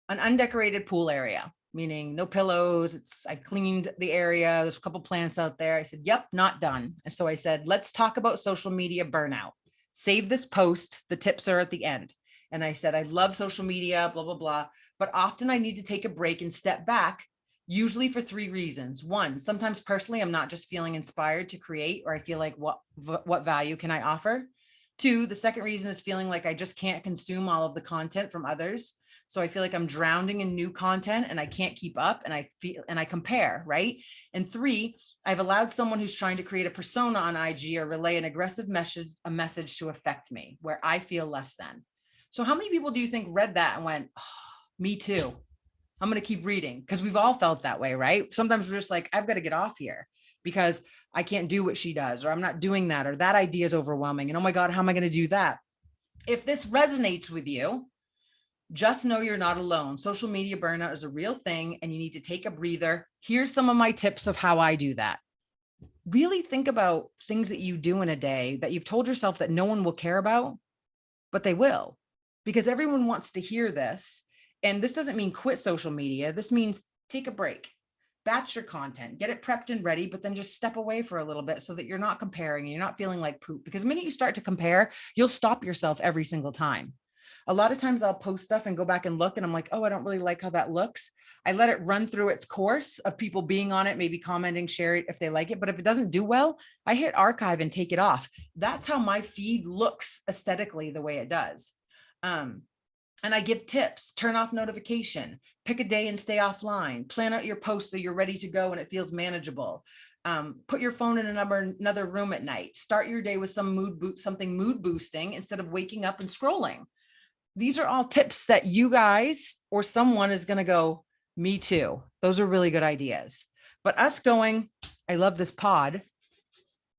An undecorated pool area, meaning no pillows. I've cleaned the area. There's a couple plants out there. I said, yep, not done. And so I said, let's talk about social media burnout. Save this post. The tips are at the end. And I said, I love social media, blah, blah, blah. But often I need to take a break and step back, usually for 3 reasons. 1, sometimes personally, I'm not just feeling inspired to create, or I feel like what value can I offer? 2, the second reason is feeling like I just can't consume all of the content from others. So I feel like I'm drowning in new content and I can't keep up, and I compare, right? And 3, I've allowed someone who's trying to create a persona on IG or relay an aggressive message to affect me where I feel less than. So how many people do you think read that and went, oh, me too? I'm going to keep reading, because we've all felt that way, right? Sometimes we're just like, I've got to get off here because I can't do what she does, or I'm not doing that, or that idea is overwhelming. And oh my God, how am I going to do that? If this resonates with you, just know you're not alone. Social media burnout is a real thing and you need to take a breather. Here's some of my tips of how I do that. Really think about things that you do in a day that you've told yourself that no one will care about, but they will, because everyone wants to hear this. And this doesn't mean quit social media. This means take a break, batch your content, get it prepped and ready, but then just step away for a little bit so that you're not comparing and you're not feeling like poop. Because the minute you start to compare, you'll stop yourself every single time. A lot of times I'll post stuff and go back and look and I'm like, oh, I don't really like how that looks. I let it run through its course of people being on it, maybe commenting, share it if they like it. But if it doesn't do well, I hit archive and take it off. That's how my feed looks aesthetically, the way it does. And I give tips: turn off notification, pick a day and stay offline, plan out your post so you're ready to go and it feels manageable. Put your phone in another room at night. Start your day with something mood boosting instead of waking up and scrolling. These are all tips that you guys or someone is going to go, me too. Those are really good ideas. But us going, I love this pod.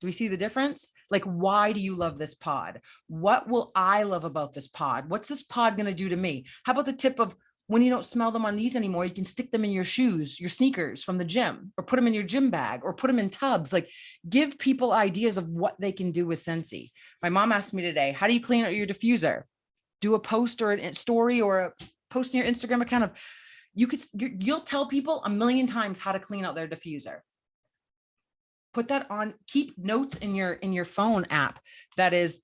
Do we see the difference? Like, why do you love this pod? What will I love about this pod? What's this pod going to do to me? How about the tip of, when you don't smell them on these anymore, you can stick them in your shoes, your sneakers from the gym, or put them in your gym bag, or put them in tubs. Like, give people ideas of what they can do with Scentsy. My mom asked me today, how do you clean out your diffuser? Do a post or a story or a post in your Instagram account of, you'll tell people a million times how to clean out their diffuser. Put that on, keep notes in your phone app that is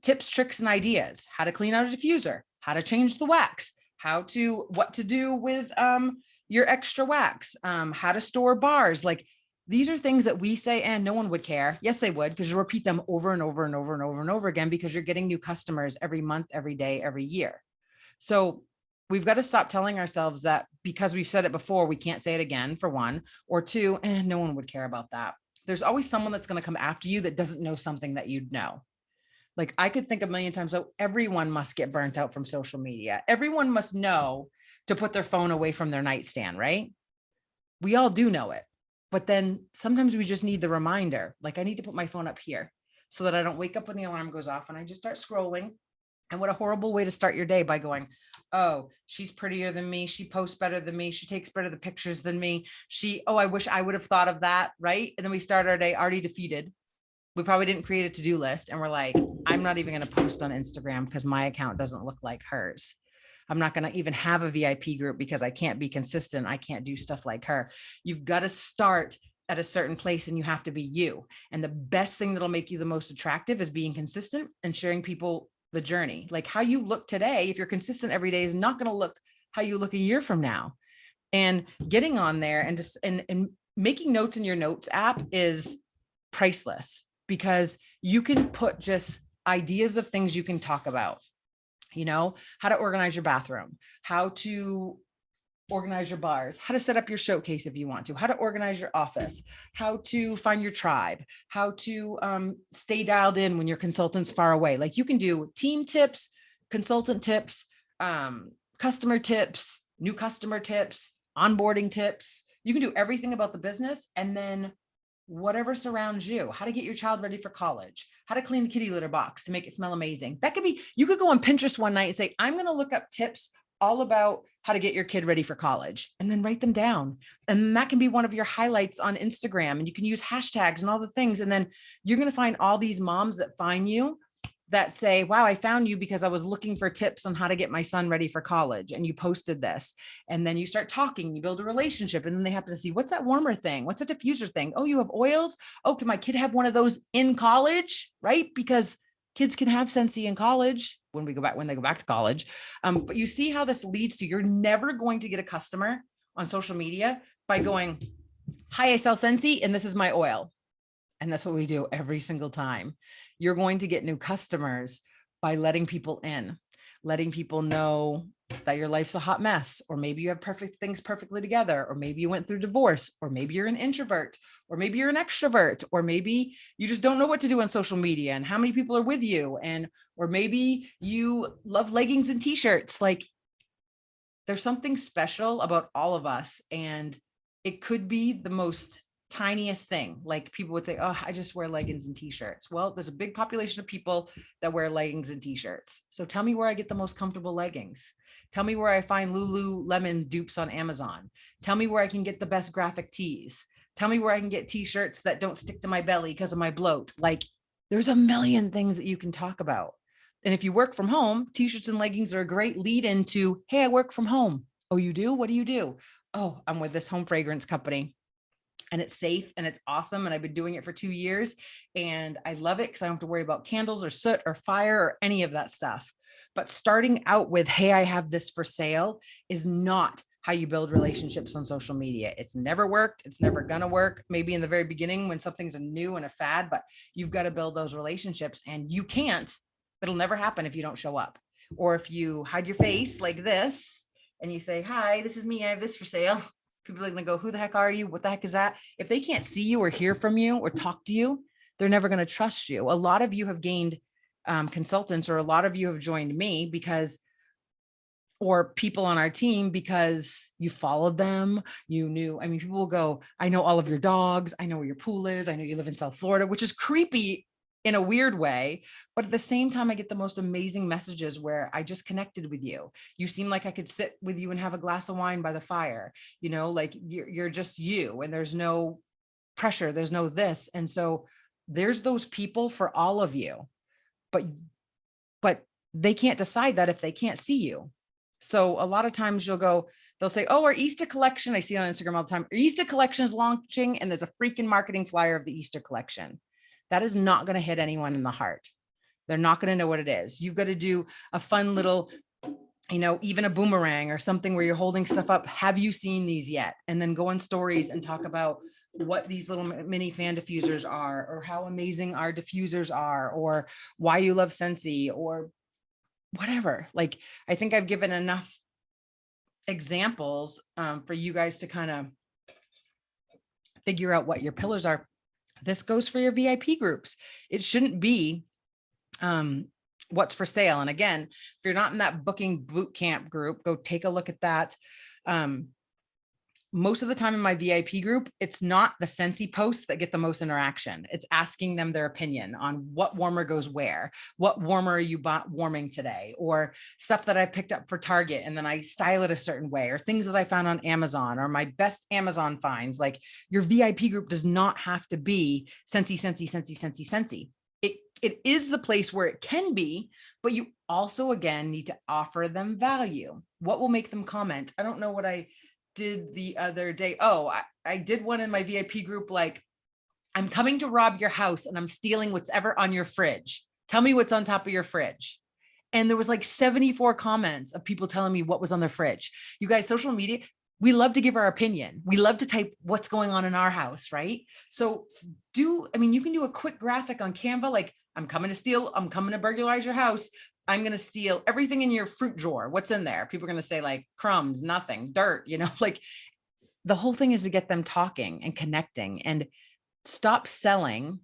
tips, tricks, and ideas: how to clean out a diffuser, how to change the wax, what to do with your extra wax, how to store bars. Like, these are things that we say, and no one would care. Yes, they would, because you repeat them over and over and over and over and over again, because you're getting new customers every month, every day, every year. So we've got to stop telling ourselves that because we've said it before, we can't say it again, for 1, or 2, and no one would care about that. There's always someone that's going to come after you that doesn't know something that you'd know. Like, I could think a million times, oh, everyone must get burnt out from social media. Everyone must know to put their phone away from their nightstand, right? We all do know it. But then sometimes we just need the reminder. Like, I need to put my phone up here so that I don't wake up when the alarm goes off and I just start scrolling. And what a horrible way to start your day, by going, oh, she's prettier than me. She posts better than me. She takes better the pictures than me. Oh, I wish I would have thought of that. Right. And then we start our day already defeated. We probably didn't create a to-do list. And we're like, I'm not even going to post on Instagram because my account doesn't look like hers. I'm not going to even have a VIP group because I can't be consistent. I can't do stuff like her. You've got to start at a certain place and you have to be you. And the best thing that'll make you the most attractive is being consistent and sharing people the journey. Like, how you look today, if you're consistent every day, is not going to look how you look a year from now. And getting on there and just and making notes in your notes app is priceless, because you can put just ideas of things you can talk about. You know, how to organize your bathroom, how to organize your bars, how to set up your showcase if you want to, how to organize your office, how to find your tribe, how to stay dialed in when your consultant's far away. Like, you can do team tips, consultant tips, customer tips, new customer tips, onboarding tips. You can do everything about the business, and then whatever surrounds you, how to get your child ready for college, how to clean the kitty litter box to make it smell amazing. That could be, you could go on Pinterest one night and say, I'm going to look up tips all about how to get your kid ready for college, and then write them down. And that can be one of your highlights on Instagram, and you can use hashtags and all the things. And then you're going to find all these moms that find you that say, wow, I found you because I was looking for tips on how to get my son ready for college. And you posted this, and then you start talking, you build a relationship, and then they happen to see, what's that warmer thing? What's a diffuser thing? Oh, you have oils. Oh, can my kid have one of those in college? Right? Because kids can have Scentsy in college when they go back to college. But you see how this leads to, you're never going to get a customer on social media by going, hi, I sell Scentsy and this is my oil. And that's what we do every single time. You're going to get new customers by letting people in, letting people know that your life's a hot mess, or maybe you have perfect things perfectly together, or maybe you went through divorce, or maybe you're an introvert, or maybe you're an extrovert, or maybe you just don't know what to do on social media and how many people are with you. Or maybe you love leggings and t-shirts. Like, there's something special about all of us, and it could be the most tiniest thing. Like, people would say, oh, I just wear leggings and t-shirts. Well, there's a big population of people that wear leggings and t-shirts. So tell me where I get the most comfortable leggings. Tell me where I find Lululemon dupes on Amazon. Tell me where I can get the best graphic tees. Tell me where I can get t-shirts that don't stick to my belly because of my bloat. Like, there's a million things that you can talk about. And if you work from home, t-shirts and leggings are a great lead into, hey, I work from home. Oh, you do? What do you do? Oh, I'm with this home fragrance company, and it's safe and it's awesome. And I've been doing it for 2 years, and I love it because I don't have to worry about candles or soot or fire or any of that stuff. But starting out with, hey, I have this for sale, is not how you build relationships on social media. It's never worked. It's never going to work. Maybe in the very beginning when something's a new and a fad, but you've got to build those relationships, and you can't. It'll never happen if you don't show up, or if you hide your face like this and you say, hi, this is me, I have this for sale. People are going to go, who the heck are you? What the heck is that? If they can't see you or hear from you or talk to you, they're never going to trust you. A lot of you have gained consultants, or a lot of you have joined me because, or people on our team, because you followed them. You knew, I mean, people will go, I know all of your dogs. I know where your pool is. I know you live in South Florida, which is creepy in a weird way. But at the same time, I get the most amazing messages where I just connected with you. You seem like I could sit with you and have a glass of wine by the fire, you know, like you're just you, and there's no pressure. There's no this. And so there's those people for all of you, but they can't decide that if they can't see you. So a lot of times they'll say, oh, our Easter collection, I see it on Instagram all the time, our Easter collection is launching, and there's a freaking marketing flyer of the Easter collection. That is not going to hit anyone in the heart. They're not going to know what it is. You've got to do a fun little, you know, even a boomerang or something where you're holding stuff up. Have you seen these yet? And then go on stories and talk about what these little mini fan diffusers are, or how amazing our diffusers are, or why you love Scentsy, or whatever. Like, I think I've given enough examples for you guys to kind of figure out what your pillars are. This goes for your VIP groups. It shouldn't be what's for sale. And again, if you're not in that booking boot camp group, go take a look at that. Most of the time in my VIP group, it's not the Scentsy posts that get the most interaction. It's asking them their opinion on what warmer goes where, what warmer are you warming today, or stuff that I picked up for Target and then I style it a certain way, or things that I found on Amazon, or my best Amazon finds. Like, your VIP group does not have to be Scentsy, Scentsy, Scentsy, Scentsy, Scentsy. It is the place where it can be, but you also, again, need to offer them value. What will make them comment? I don't know what I did the other day. Oh, I did one in my VIP group. Like, I'm coming to rob your house and I'm stealing what's ever on your fridge. Tell me what's on top of your fridge. And there was like 74 comments of people telling me what was on their fridge. You guys, social media, we love to give our opinion. We love to type what's going on in our house, right? So you can do a quick graphic on Canva. Like, I'm coming to steal, I'm coming to burglarize your house. I'm going to steal everything in your fruit drawer. What's in there? People are going to say like crumbs, nothing, dirt, you know, like the whole thing is to get them talking and connecting, and stop selling,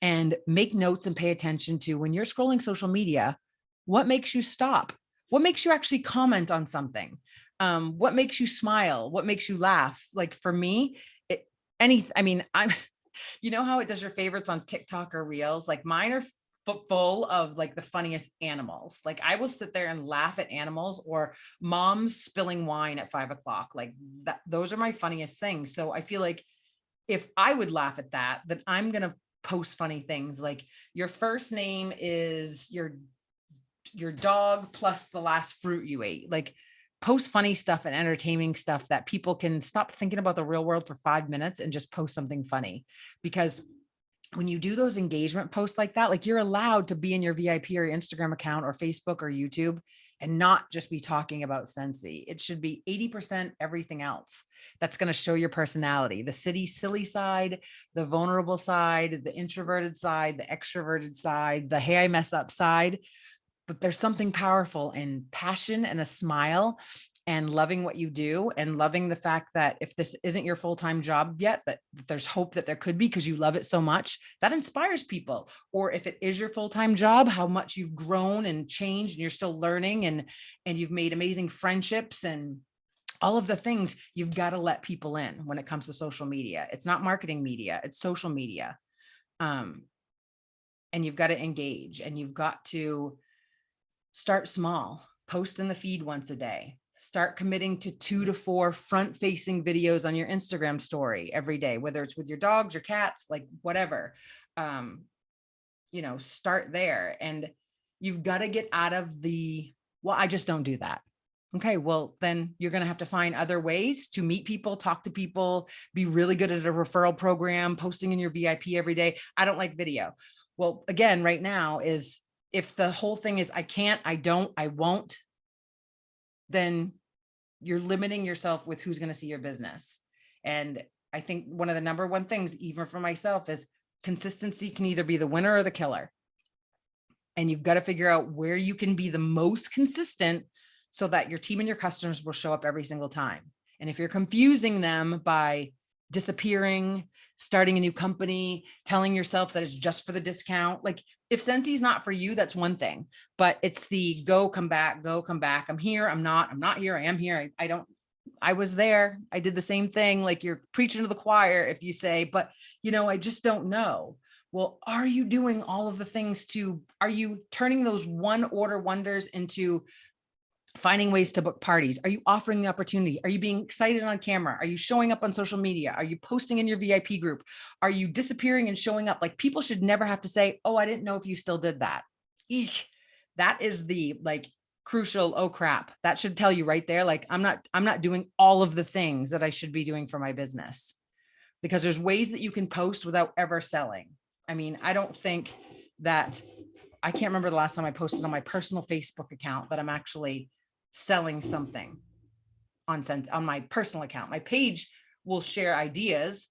and make notes and pay attention to, when you're scrolling social media, what makes you stop? What makes you actually comment on something? What makes you smile? What makes you laugh? Like for me, I mean, I'm, you know how it does your favorites on TikTok or Reels? Like mine are full of like the funniest animals. Like I will sit there and laugh at animals or moms spilling wine at 5 o'clock. Like that, those are my funniest things. So I feel like if I would laugh at that, then I'm going to post funny things like your first name is your dog plus the last fruit you ate. Like post funny stuff and entertaining stuff that people can stop thinking about the real world for 5 minutes and just post something funny. Because when you do those engagement posts like that, like you're allowed to be in your VIP or your Instagram account or Facebook or YouTube and not just be talking about Scentsy. It should be 80% everything else that's going to show your personality, the silly side, the vulnerable side, the introverted side, the extroverted side, the hey, I mess up side. But there's something powerful in passion and a smile and loving what you do and loving the fact that if this isn't your full-time job yet, that there's hope that there could be because you love it so much. That inspires people. Or if it is your full-time job, how much you've grown and changed and you're still learning and you've made amazing friendships and all of the things. You've got to let people in when it comes to social media. It's not marketing media, it's social media. And you've got to engage and you've got to start small, post in the feed once a day, start committing to 2 to 4 front facing videos on your Instagram story every day, whether it's with your dogs, your cats, like whatever, start there. And you've got to get out of well, I just don't do that. Okay, well, then you're going to have to find other ways to meet people, talk to people, be really good at a referral program, posting in your VIP every day. I don't like video. Well, again, right now is, if the whole thing is, I can't, I don't, I won't, then you're limiting yourself with who's going to see your business. And I think one of the number one things, even for myself, is consistency can either be the winner or the killer. And you've got to figure out where you can be the most consistent so that your team and your customers will show up every single time. And if you're confusing them by disappearing, starting a new company, telling yourself that it's just for the discount, like if Scentsy is not for you, that's one thing, but it's the go, come back. I'm here. I'm not here. I am here. I was there. I did the same thing. Like you're preaching to the choir if you say, but I just don't know. Well, are you doing all of the things are you turning those one order wonders into finding ways to book parties? Are you offering the opportunity? Are you being excited on camera? Are you showing up on social media? Are you posting in your VIP group? Are you disappearing and showing up? Like people should never have to say, oh, I didn't know if you still did that. Eek. That is the crucial, oh crap. That should tell you right there. Like I'm not doing all of the things that I should be doing for my business, because there's ways that you can post without ever selling. I mean, I don't think that, I can't remember the last time I posted on my personal Facebook account that I'm actually selling something on my personal account. My page will share ideas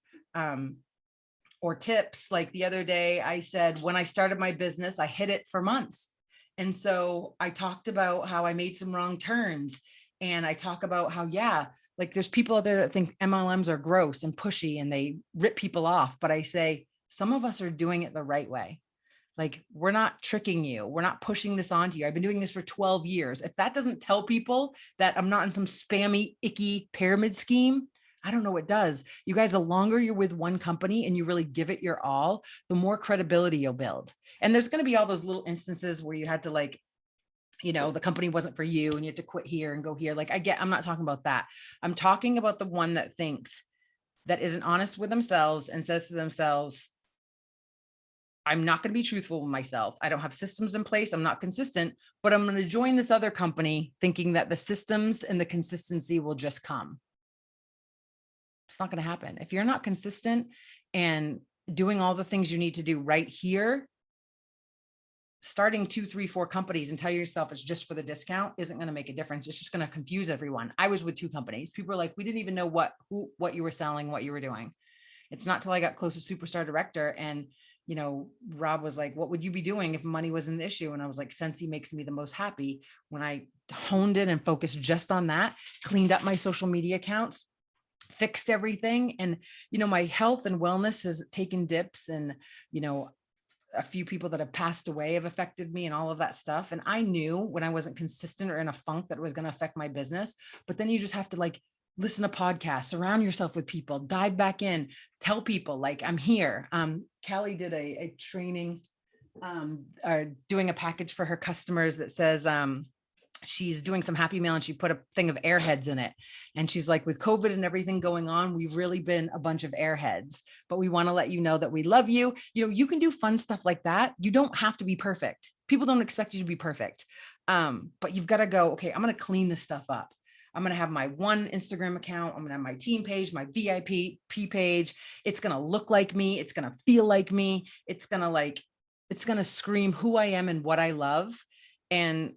or tips. Like the other day I said, when I started my business, I hid it for months. And so I talked about how I made some wrong turns. And I talk about how, like there's people out there that think MLMs are gross and pushy and they rip people off. But I say, some of us are doing it the right way. Like we're not tricking you. We're not pushing this onto you. I've been doing this for 12 years. If that doesn't tell people that I'm not in some spammy, icky pyramid scheme, I don't know what does. You guys, the longer you're with one company and you really give it your all, the more credibility you'll build. And there's going to be all those little instances where you had to the company wasn't for you and you have to quit here and go here. I'm not talking about that. I'm talking about the one that thinks, that isn't honest with themselves and says to themselves, I'm not going to be truthful with myself. I don't have systems in place. I'm not consistent, but I'm going to join this other company thinking that the systems and the consistency will just come. It's not going to happen. If you're not consistent and doing all the things you need to do right here, starting 2, 3, 4 companies and tell yourself it's just for the discount isn't going to make a difference. It's just going to confuse everyone. I was with 2 companies. People were like, we didn't even know what you were selling, what you were doing. It's not till I got close to Superstar Director and Rob was like, what would you be doing if money wasn't an issue? And I was like, Scentsy makes me the most happy. When I honed in and focused just on that, cleaned up my social media accounts, fixed everything. And, my health and wellness has taken dips and, a few people that have passed away have affected me and all of that stuff. And I knew when I wasn't consistent or in a funk that it was going to affect my business. But then you just have to like listen to podcasts, surround yourself with people, dive back in, tell people like I'm here. Callie did a training, or doing a package for her customers that says, she's doing some Happy Meal and she put a thing of airheads in it. And she's like, with COVID and everything going on, we've really been a bunch of airheads, but we want to let you know that we love you. You know, you can do fun stuff like that. You don't have to be perfect. People don't expect you to be perfect. But you've got to go, okay, I'm going to clean this stuff up. I'm going to have my one Instagram account. I'm going to have my team page, my VIP page. It's going to look like me. It's going to feel like me. It's going to scream who I am and what I love. And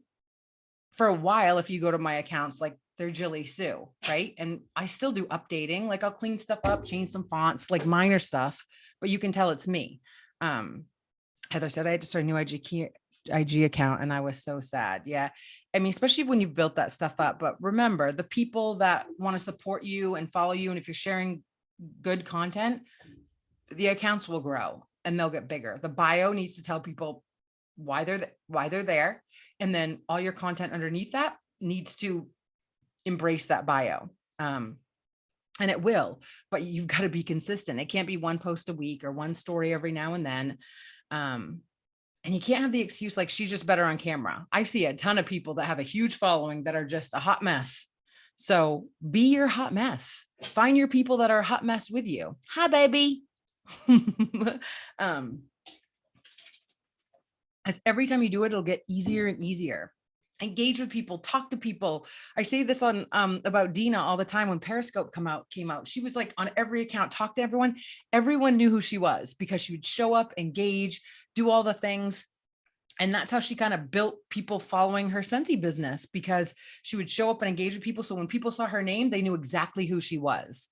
for a while, if you go to my accounts, like they're Jilleysue, right? And I still do updating, like I'll clean stuff up, change some fonts, like minor stuff, but you can tell it's me. Heather said I had to start a new IG account and I was so sad. Yeah. I mean, especially when you've built that stuff up, but remember the people that want to support you and follow you. And if you're sharing good content, the accounts will grow and they'll get bigger. The bio needs to tell people why they're there. And then all your content underneath that needs to embrace that bio. And it will, but you've got to be consistent. It can't be one post a week or one story every now and then. And you can't have the excuse like she's just better on camera. I see a ton of people that have a huge following that are just a hot mess. So be your hot mess. Find your people that are a hot mess with you. Hi, baby. As every time you do it, it'll get easier and easier. Engage with people, talk to people. I say this on about Dina all the time. When Periscope came out, she was like on every account, talk to everyone. Everyone knew who she was because she would show up, engage, do all the things. And that's how she kind of built people following her Scentsy business, because she would show up and engage with people. So when people saw her name, they knew exactly who she was.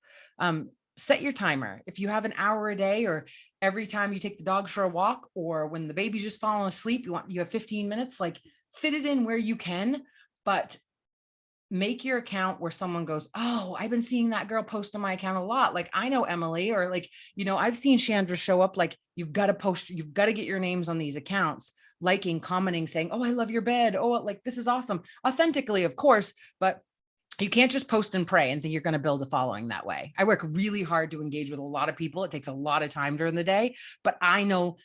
Set your timer. If you have an hour a day, or every time you take the dogs for a walk, or when the baby's just falling asleep, you have 15 minutes, like fit it in where you can, but make your account where someone goes, oh, I've been seeing that girl post on my account a lot. Like I know Emily, or like, I've seen Chandra show up. Like you've got to post, you've got to get your names on these accounts, liking, commenting, saying, oh, I love your bed. Oh, like this is awesome. Authentically, of course, but you can't just post and pray and think you're going to build a following that way. I work really hard to engage with a lot of people. It takes a lot of time during the day, but I know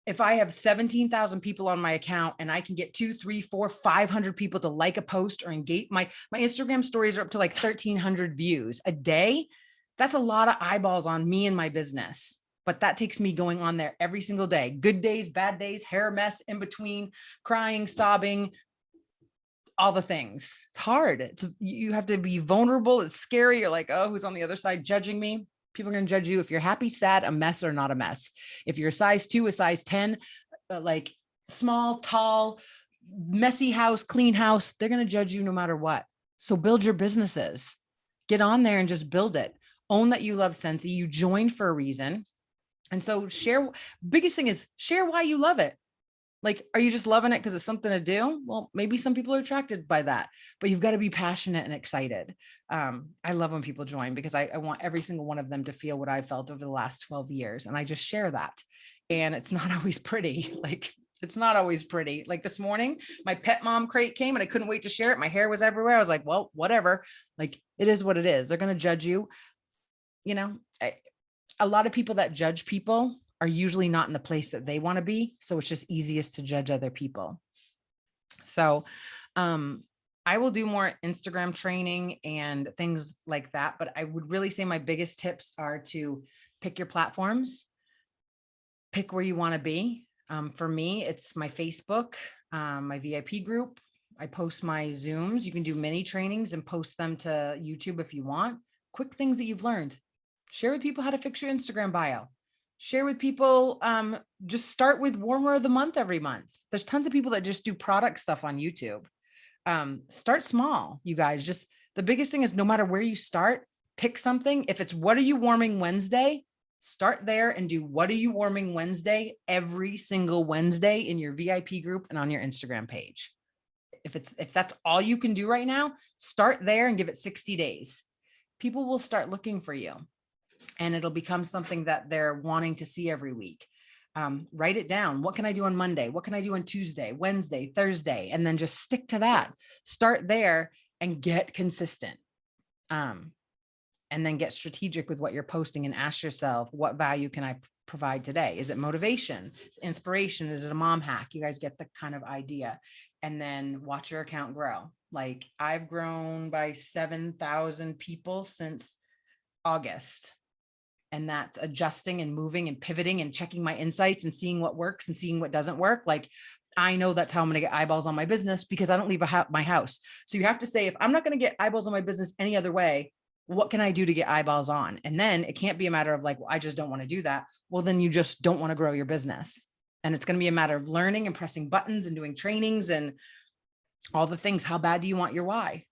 if I have 17,000 people on my account and I can get 2, 3, 4, 500 people to like a post or engage, my Instagram stories are up to like 1,300 views a day. That's a lot of eyeballs on me and my business, but that takes me going on there every single day. Good days, bad days, hair mess in between, crying, sobbing, all the things. It's hard. You have to be vulnerable. It's scary. You're like, oh, who's on the other side judging me? People are going to judge you if you're happy, sad, a mess, or not a mess. If you're a size 2, a size 10, like small, tall, messy house, clean house, they're going to judge you no matter what. So build your businesses. Get on there and just build it. Own that you love Scentsy. You joined for a reason. And so biggest thing is share why you love it. Like, are you just loving it because it's something to do? Well, maybe some people are attracted by that, but you've got to be passionate and excited. I love when people join because I want every single one of them to feel what I felt over the last 12 years. And I just share that. And it's not always pretty. Like, it's not always pretty. Like this morning, my pet mom crate came and I couldn't wait to share it. My hair was everywhere. I was like, well, whatever. Like, it is what it is. They're going to judge you. A lot of people that judge people are usually not in the place that they want to be. So it's just easiest to judge other people. So I will do more Instagram training and things like that. But I would really say my biggest tips are to pick your platforms, pick where you want to be. For me, it's my Facebook, my VIP group. I post my Zooms. You can do mini trainings and post them to YouTube if you want. Quick things that you've learned. Share with people how to fix your Instagram bio. Share with people, just start with warmer of the month every month. There's tons of people that just do product stuff on YouTube. Start small, you guys. Just the biggest thing is no matter where you start, pick something. If it's what are you warming Wednesday, start there and do what are you warming Wednesday every single Wednesday in your VIP group and on your Instagram page. If that's all you can do right now, start there and give it 60 days. People will start looking for you. And it'll become something that they're wanting to see every week. Write it down. What can I do on Monday? What can I do on Tuesday, Wednesday, Thursday? And then just stick to that. Start there and get consistent. And then get strategic with what you're posting and ask yourself, what value can I provide today? Is it motivation, inspiration? Is it a mom hack? You guys get the kind of idea. And then watch your account grow. Like I've grown by 7,000 people since August. And that's adjusting and moving and pivoting and checking my insights and seeing what works and seeing what doesn't work. Like I know that's how I'm going to get eyeballs on my business because I don't leave my house. So you have to say, if I'm not going to get eyeballs on my business any other way, what can I do to get eyeballs on? And then it can't be a matter of like, well, I just don't want to do that. Well, then you just don't want to grow your business. And it's going to be a matter of learning and pressing buttons and doing trainings and all the things. How bad do you want your why?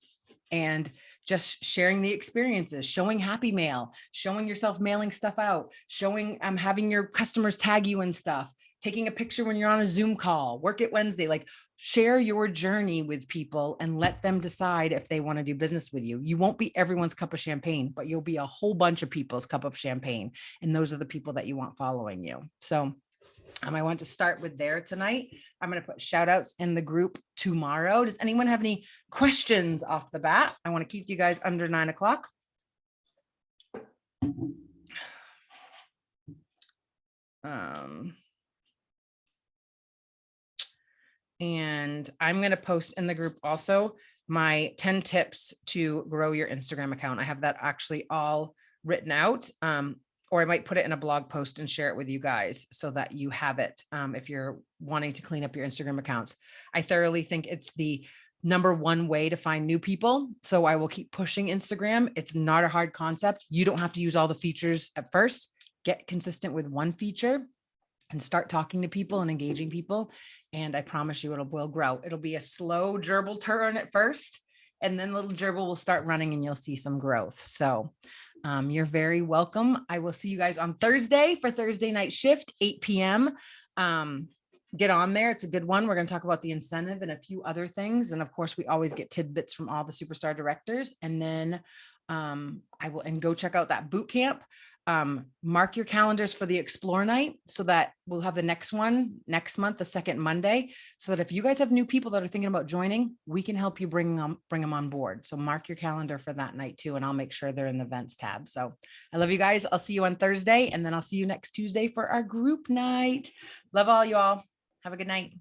And just sharing the experiences, showing happy mail, showing yourself mailing stuff out, showing having your customers tag you and stuff, taking a picture when you're on a Zoom call, work it Wednesday, like share your journey with people and let them decide if they want to do business with you. You won't be everyone's cup of champagne, but you'll be a whole bunch of people's cup of champagne. And those are the people that you want following you. So I want to start with there tonight. I'm going to put shout outs in the group tomorrow. Does anyone have any questions off the bat? I want to keep you guys under 9 o'clock. And I'm going to post in the group also my 10 tips to grow your Instagram account. I have that actually all written out. Or I might put it in a blog post and share it with you guys so that you have it if you're wanting to clean up your Instagram accounts. I thoroughly think it's the number one way to find new people. So I will keep pushing Instagram. It's not a hard concept. You don't have to use all the features at first. Get consistent with one feature and start talking to people and engaging people. And I promise you, will grow. It'll be a slow gerbil turn at first, and then little gerbil will start running and you'll see some growth. So you're very welcome. I will see you guys on Thursday for Thursday night shift, 8 p.m. Get on there. It's a good one. We're going to talk about the incentive and a few other things. And of course, we always get tidbits from all the superstar directors. And then go check out that boot camp. Mark your calendars for the Explore Night so that we'll have the next one next month, the second Monday, so that if you guys have new people that are thinking about joining, we can help you bring them on board. So mark your calendar for that night too, and I'll make sure they're in the events tab. So I love you guys. I'll see you on Thursday, and then I'll see you next Tuesday for our group night. Love all you all. Have a good night.